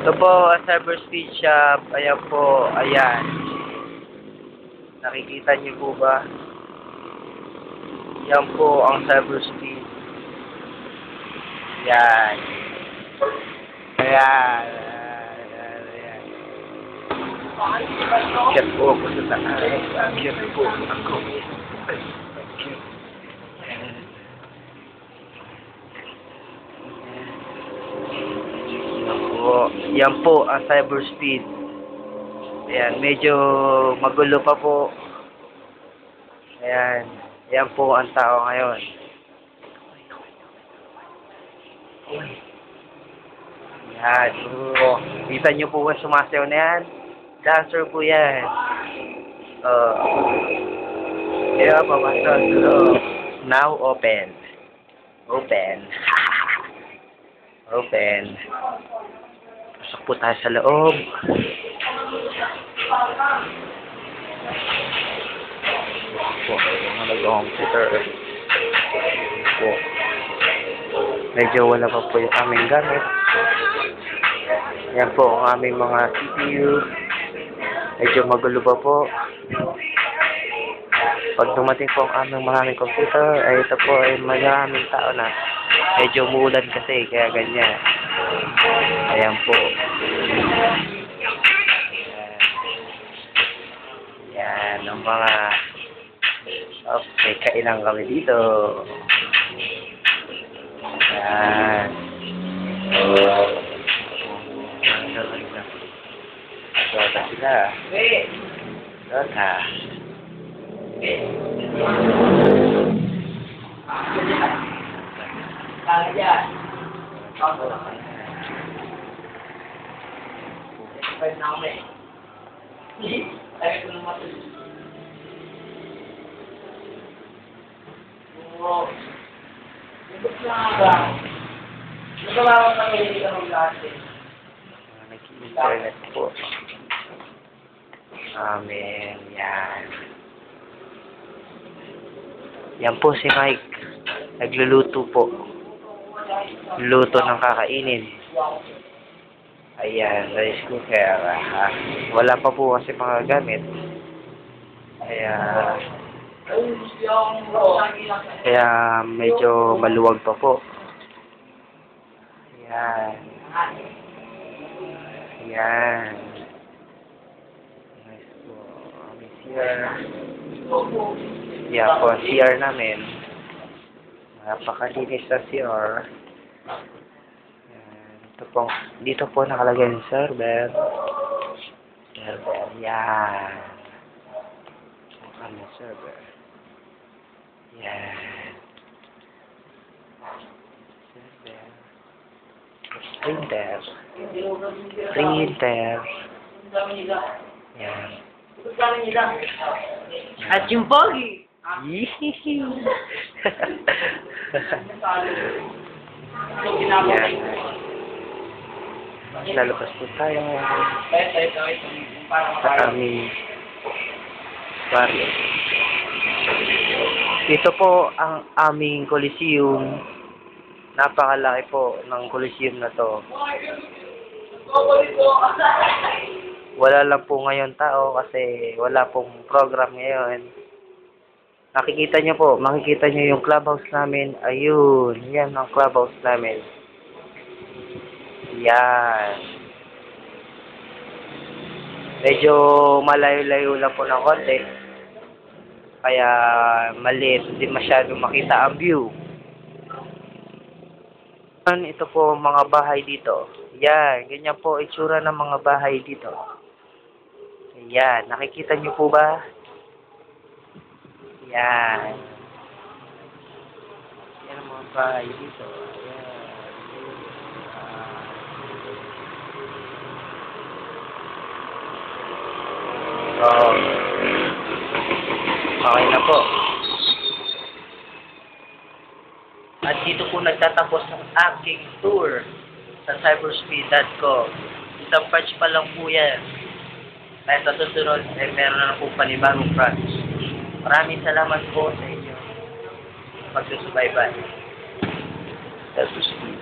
Ito po, Cyber Speed Shop. Ayan po, ayan. Nakikita niyo po ba? Yan po ang Cyber Speed. Ayan. Ayan. Ayan. Ayan po ako sa taas. Ayan po ako. Yan po ang Cyber Speed. Ayan, medyo magulo pa po. Ayan, yan po ang tao ngayon. Ayan, kita nyo po ang sumasayaw na yan. Dancer po yan. Kaya papasok. Now open. Open. Open. Pasok po tayo sa loob. Po, mga nag-computer. Po. Medyo wala pa po yung aming gamit. Yan po ang aming mga CPU. Medyo magulo pa po. Pag dumating po ang aming maraming computer, ay ito po ay maraming tao na. Medyo umuulan kasi, kaya ganyan. Ayan po. Ayan, ang mga... Okay, kailang kami dito. Ayan. Dota sila. Dota. Nag-internet po. Amen. Yan. Yan po si Mike. Nagluluto po. Luto ng kakainin. Ayan, rice cooker. Wala pa po kasi mga gamit. Kaya medyo maluwag pa po. Ayan. Ayan. Nice po. May CR. Yan po, CR namin. Napakalinis na CR. Dito po nakalagay yung server. Server, yan. Ano server? Yan. Server. Printer. Printer. Yan. At yung pogi. Yee. Yan. Lalabas po tayo sa aming barrio. Ito po ang aming Coliseum. Napakalaki po ng Coliseum na to. Wala lang po ngayon tao kasi wala pong program ngayon. Nakikita nyo po, makikita nyo yung clubhouse namin. Ayun, yan ang clubhouse namin. Yan. Medyo malayo-layo lang po ng konti. Kaya maliit, hindi masyadong makita ang view. Ito po mga bahay dito. Yan, ganyan po itsura ng mga bahay dito. Yan, nakikita nyo po ba? Yan. Yan ang mga bahay dito. Okay na po. At dito po nagtatapos ng aking tour sa cyberspeed.com. Isang patch pa lang po yan. Kaya sa susunod, meron na po panibagong branch. Maraming salamat po sa inyo pagsusubaybay. Cyberspeed.